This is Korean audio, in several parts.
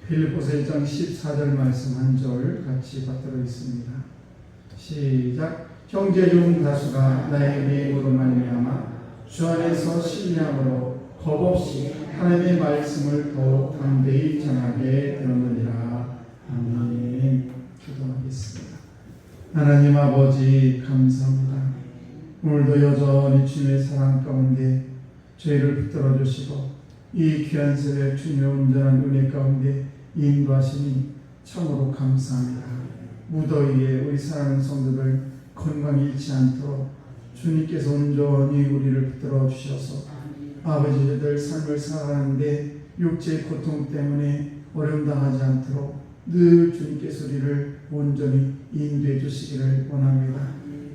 빌립보서 1장 14절 말씀 한 절 같이 받도록 있습니다. 시작. 형제 중 다수가 나의 미행으로 말미암아 주 안에서 신뢰함으로 겁없이 하나님의 말씀을 더욱 담대히 전하게 되었느니라. 아멘. 기도하겠습니다. 하나님 아버지 감사합니다. 오늘도 여전히 주님의 사랑 가운데 저희를 붙들어 주시고 이 귀한 새벽 주님의 온전한 은혜 가운데 인도하시니 참으로 감사합니다. 무더위에 우리 사랑하는 성도들 건강히 잃지 않도록 주님께서 온전히 우리를 붙들어 주셔서 아버지 저희들 삶을 살아가는데 육체의 고통 때문에 어려움 당하지 않도록 늘 주님께서 우리를 온전히 인도해 주시기를 원합니다.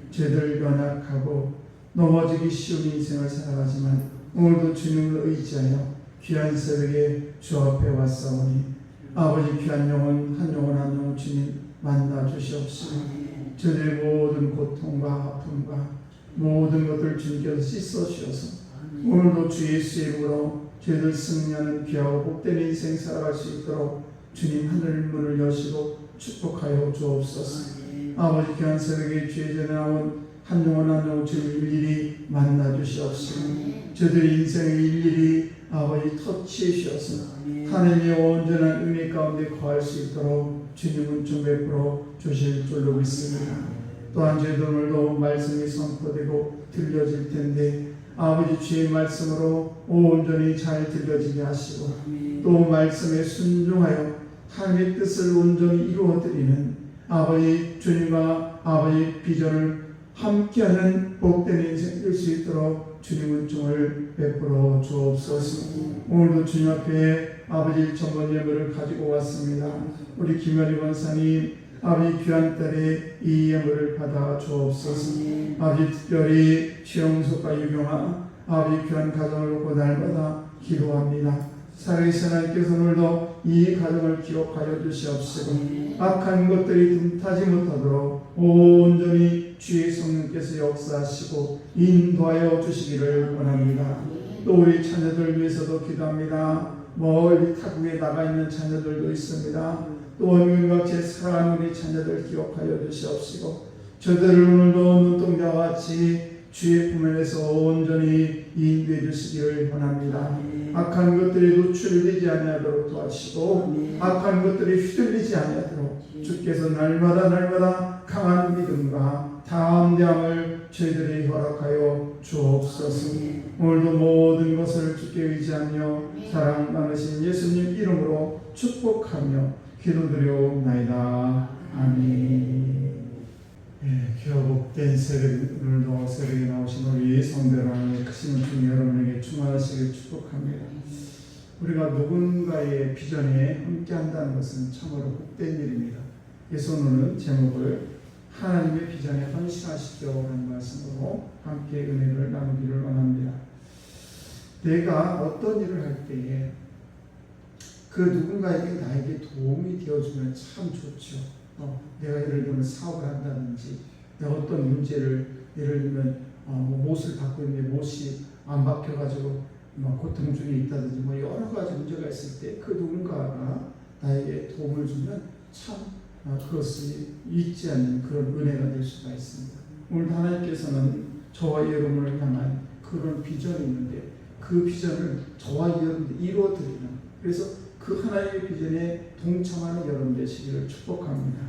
저희들 연약하고 넘어지기 쉬운 인생을 살아가지만 오늘도 주님을 의지하여 귀한 새벽에 주 앞에 왔사오니 아버지 귀한 영혼 한 영혼 주님 만나 주시옵시고 저들의 모든 고통과 아픔과 모든 것들을 주님께서 씻어 주셔서 오늘도 주 예수의 이름으로 저희들 승리하는 귀하고 복된 인생 살아갈 수 있도록 주님 하늘 문을 여시고 축복하여 주옵소서. 아버지 귀한 새벽에 주의 전에 나온 한 영혼 주님 일일이 만나 주시옵시고 저들의 인생을 일일이 아버지 터치해 주셔서 하나님의 온전한 은혜 가운데 거할 수 있도록 주님은 좀 베풀어 주실 줄로 믿습니다. 또한 저희들 오늘도 말씀이 선포되고 들려질 텐데 아버지 주의 말씀으로 온전히 잘 들려지게 하시고 또 말씀에 순종하여 하나님의 뜻을 온전히 이루어드리는 아버지 주님과 아버지 비전을 함께하는 복된 인생 될 수 있도록 주님은 종을 베풀어 주옵소서. 오늘도 주님 앞에 아버지 전번 예물을 가지고 왔습니다. 우리 김현희 권사님 아버지 귀한 딸의 이 예물을 받아 주옵소서. 아버지 특별히 최영석과 유경아 아버지 귀한 가정을 놓고 날마다 기도합니다. 살아계신 하나님께서 오늘도 이 가정을 기억하여 주시옵시고 악한 것들이 틈타지 못하도록 온전히 주의 성령께서 역사하시고 인도하여 주시기를 원합니다. 또 우리 자녀들 위해서도 기도합니다. 멀리 타국에 나가 있는 자녀들도 있습니다. 또 원균과 제 사랑하는 우리 자녀들 기억하여 주시옵시고 저들을 오늘도 눈동자와 같이 주의 품에서 온전히 인도해 주시기를 원합니다. 악한 것들이 노출되지 아니하도록 도와주시고 악한 것들이 휘둘리지 아니하도록 주께서 날마다 강한 믿음과 담대함을 저희들이 허락하여 주옵소서. 오늘도 모든 것을 주께 의지하며 사랑 많으신 예수님 이름으로 축복하며 기도드려옵나이다. 아멘. 주여 복된 새벽, 오늘도 새벽에 나오신 우리 성도라는 크신 분 여러분에게 충만하시길 축복합니다. 우리가 누군가의 비전에 함께한다는 것은 참으로 복된 일입니다. 그래서 오늘은 제목을 하나님의 비전에 헌신하시죠라는 말씀으로 함께 은혜를 나누기를 원합니다. 내가 어떤 일을 할 때에 그 누군가에게 나에게 도움이 되어주면 참 좋죠. 내가 예를 들면 사업을 한다든지 내가 어떤 문제를 예를 들면 못을 받고 있는데 못이 안 박혀가지고 고통 중에 있다든지 여러 가지 문제가 있을 때 그 누군가가 나에게 도움을 주면 참 그것이 잊지 않는 그런 은혜가 될 수가 있습니다. 오늘 하나님께서는 저와 여러분을 향한 그런 비전이 있는데 그 비전을 저와 여러분들 이루어드리는, 그래서 그 하나님의 비전에 동참하는 여러분 되시기를 축복합니다.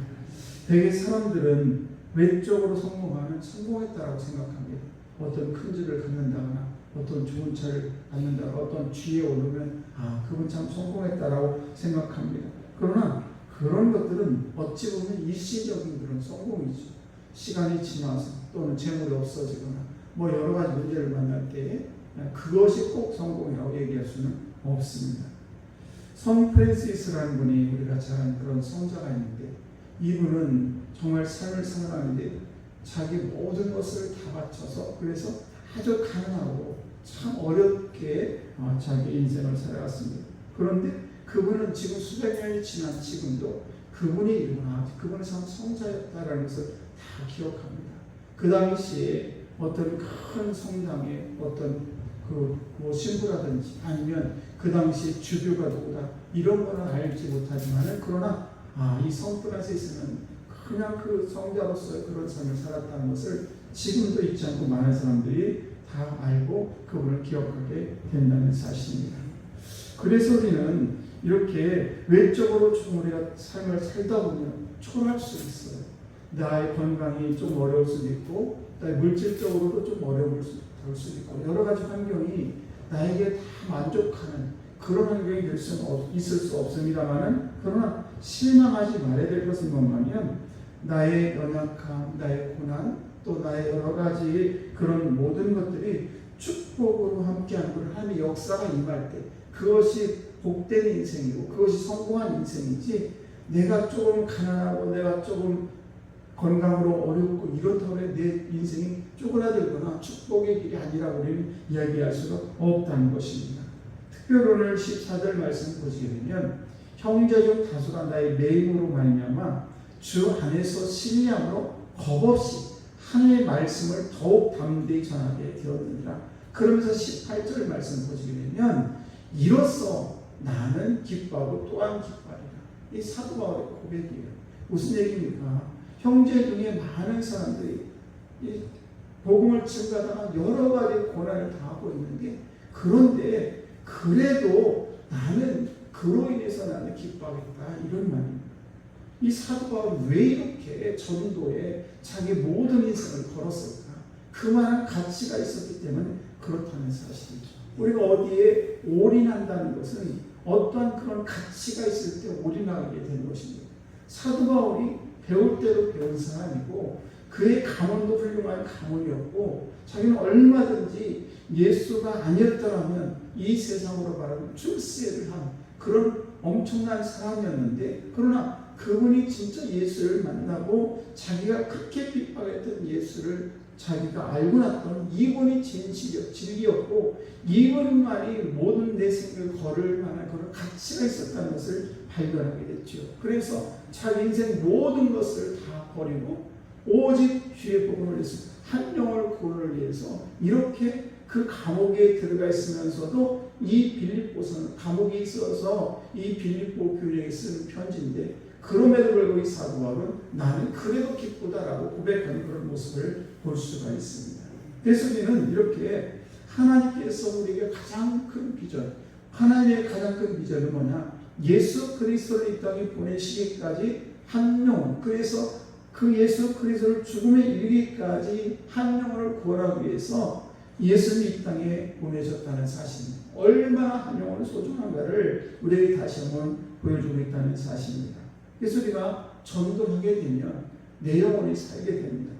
대개 사람들은 외적으로 성공했다고 생각합니다. 어떤 큰 집을 갖는다거나 어떤 좋은 차를 갖는다거나 어떤 쥐에 오르면 그분 참 성공했다라고 생각합니다. 그러나 그런 것들은 어찌 보면 일시적인 그런 성공이죠. 시간이 지나서 또는 재물이 없어지거나 여러 가지 문제를 만날 때 그것이 꼭 성공이라고 얘기할 수는 없습니다. 성 프랜시스라는 분이 우리가 잘 아는 그런 성자가 있는데, 이분은 정말 삶을 살아가는데 자기 모든 것을 다 바쳐서 그래서 아주 가난하고 참 어렵게 자기 인생을 살아갔습니다. 그런데 그분은 지금 수백 년이 지난 지금도 그분이 참 성자였다라는 것을 다 기억합니다. 그 당시에 어떤 큰 성당에 어떤 신부라든지 아니면 그 당시 주교가 누구다 이런 거는 알지 못하지만은 그러나 이 성 프란시스는 그냥 그 성자로서의 그런 삶을 살았다는 것을 지금도 잊지 않고 많은 사람들이 다 알고 그분을 기억하게 된다는 사실입니다. 그래서 우리는 이렇게 외적으로 좀 우리가 삶을 살다 보면 초라할 수 있어요. 나의 건강이 좀 어려울 수도 있고 나의 물질적으로도 좀 어려울 수도 있고 여러 가지 환경이 나에게 다 만족하는 그런 환경이 될 수는 있을 수 없습니다만은, 그러나 실망하지 말아야 될 것은 뭐냐면 나의 연약함, 나의 고난, 또 나의 여러 가지 그런 모든 것들이 축복으로 함께하는 걸 하나님의 역사가 임할 때 그것이 복된 인생이고 그것이 성공한 인생이지, 내가 조금 가난하고 내가 조금 건강으로 어렵고 이렇다고 해서 내 인생이 쪼그라들거나 축복의 길이 아니라고 우리는 이야기할 수가 없다는 것입니다. 특별히 오늘 14절 말씀 보시게 되면 형제 중 다수가 나의 매임으로 말미암아 주 안에서 신뢰함으로 겁없이 하나님의 말씀을 더욱 담대히 전하게 되었느니라. 그러면서 18절 말씀 보시게 되면 이로써 나는 기뻐하고 또한 기뻐하리라. 이 사도 바울의 고백이에요. 무슨 얘기입니까? 형제 중에 많은 사람들이 이 복음을 증가하다가 여러 가지 고난을 당하고 있는데, 그런데 그래도 나는 그로 인해서 나는 기뻐하겠다 이런 말입니다. 이 사도 바울은 왜 이렇게 전도에 자기 모든 인생을 걸었을까? 그만한 가치가 있었기 때문에 그렇다는 사실이죠. 우리가 어디에 올인한다는 것은 어떠한 그런 가치가 있을 때 올인하게 되는 것입니다. 사도 바울이 배울 대로 배운 사람이고 그의 가문도 훌륭한 가문이었고 자기는 얼마든지 예수가 아니었더라면 이 세상으로 말하면 출세를 한 그런 엄청난 사람이었는데, 그러나 그분이 진짜 예수를 만나고 자기가 그렇게 핍박했던 예수를 자기가 알고 났더니 이분이 진리였고 이분만이 모든 내 생을 걸을 만한 그런 가치가 있었다는 것을 발견하게 됐죠. 그래서 자기 인생 모든 것을 다 버리고 오직 주의 복음을 위해서 한 영혼을 구원을 위해서 이렇게 그 감옥에 들어가 있으면서도 이 빌립보서는 감옥에 있어서 이 빌립보 교회에 쓰는 편지인데, 그럼에도 불구하고 이 사도 바울은 나는 그래도 기쁘다라고 고백하는 그런 모습을 볼 수가 있습니다. 그래서 우리는 이렇게 하나님께서 우리에게 가장 큰 비전, 하나님의 가장 큰 비전은 뭐냐? 예수 그리스도를 이 땅에 보내시기까지 한 영혼, 그래서 그 예수 그리스도를 죽음에 이르기까지 한 영혼을 구원하기 위해서 예수님이 이 땅에 보내셨다는 사실입니다. 얼마나 한 영혼이 소중한가를 우리에게 다시 한번 보여주고 있다는 사실입니다. 그래서 우리가 전도하게 되면 내 영혼이 살게 됩니다.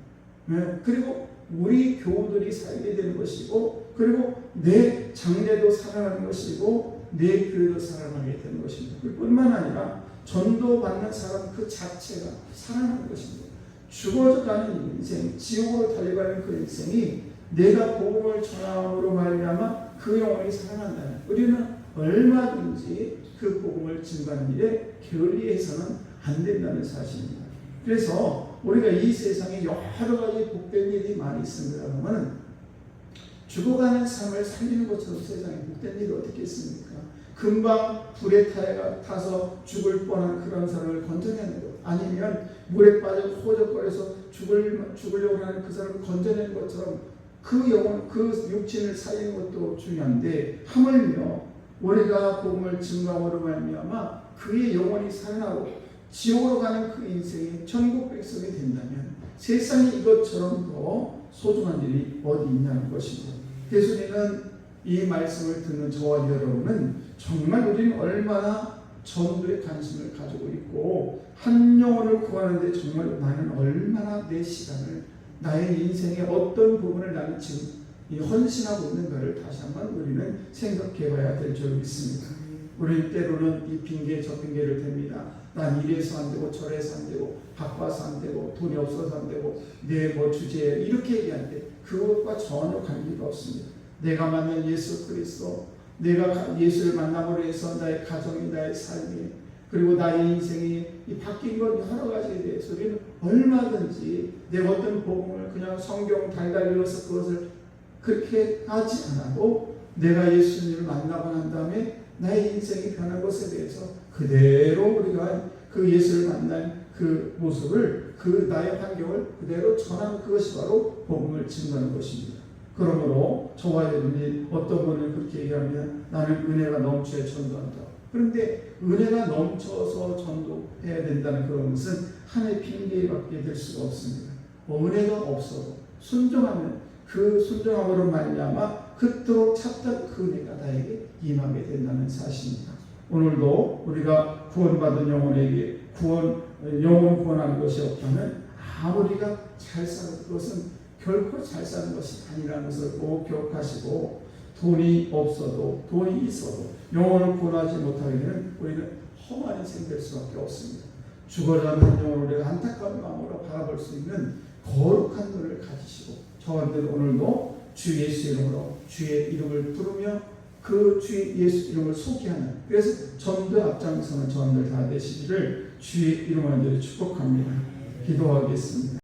그리고 우리 교우들이 살게 되는 것이고, 그리고 내 장래도 살아가는 것이고, 내 교회도 살아가게 되는 것입니다. 뿐만 아니라 전도받는 사람 그 자체가 살아나는 것입니다. 죽어가는 인생, 지옥으로 달려가는 그 인생이 내가 복음을 전함으로 말미암아 그 영혼이 살아난다면 우리는 얼마든지 그 복음을 증거하는 일에 게을리해서는 안 된다는 사실입니다. 그래서 우리가 이 세상에 여러 가지 복된 일이 많이 있습니다. 그러면 죽어가는 삶을 살리는 것처럼 세상에 복된 일이 어떻게 있습니까? 금방 불에 타서 죽을 뻔한 그런 사람을 건져내는 것, 아니면 물에 빠져 호적거려서 죽으려고 하는 그 사람을 건져내는 것처럼 그 영혼, 그 육신을 살리는 것도 중요한데, 하물며 우리가 복음을 증거함으로 말미암아 그의 영혼이 살아나고 지옥으로 가는 그 인생이 천국 백성이 된다면 세상에 이것처럼 더 소중한 일이 어디 있냐는 것입니다. 그래서 우리는 이 말씀을 듣는 저와 여러분은 정말 우리는 얼마나 전도에 관심을 가지고 있고 한 영혼을 구하는데 정말 나는 얼마나 내 시간을, 나의 인생의 어떤 부분을 나는 지금 헌신하고 있는가를 다시 한번 우리는 생각해 봐야 될 줄 믿습니다. 우리는 때로는 이 핑계 저 핑계를 댑니다. 난 이래서 안 되고 저래서 안 되고 바빠서 안 되고 돈이 없어서 안 되고 내 뭐 주제에 이렇게 얘기하는데 그것과 전혀 관계가 없습니다. 내가 만난 예수 그리스도, 내가 예수를 만남으로 해서 나의 가정이, 나의 삶이, 그리고 나의 인생이 바뀐 것 여러 가지에 대해서 우리는 얼마든지 내가 어떤 복음을 그냥 성경 달달 읽어서 그것을 그렇게 하지 않아도 내가 예수님을 만나고 난 다음에 나의 인생이 변한 것에 대해서 그대로 우리가 그 예수를 만난 그 모습을, 그 나의 환경을 그대로 전하는 그것이 바로 복음을 증거하는 것입니다. 그러므로 저와 여러분이 어떤 분은 그렇게 얘기하면 나는 은혜가 넘쳐야 전도한다. 그런데 은혜가 넘쳐서 전도해야 된다는 그런 것은 하나의 핑계밖에 될 수가 없습니다. 은혜가 없어도 순종하면 그 순종함으로 말미암아 그토록 찾던 그 은혜가 나에게 임하게 된다는 사실입니다. 오늘도 우리가 구원받은 영혼에게 영혼 구원하는 것이 없다면 아무리가 잘 사는 그것은 결코 잘 사는 것이 아니라는 것을 꼭 기억하시고, 돈이 없어도 돈이 있어도 영혼을 구원하지 못하게 되면 우리는 험한 인생 될 수밖에 없습니다. 죽어가는 한 영혼을 우리가 안타까운 마음으로 바라볼 수 있는 거룩한 눈을 가지시고 저한들 오늘도 주 예수 이름으로 주의 이름을 부르며 그 주 예수 이름을 소개하는, 그래서 전도에 앞장서는 저한들 다 되시기를 주의 이름으로 축복합니다. 기도하겠습니다.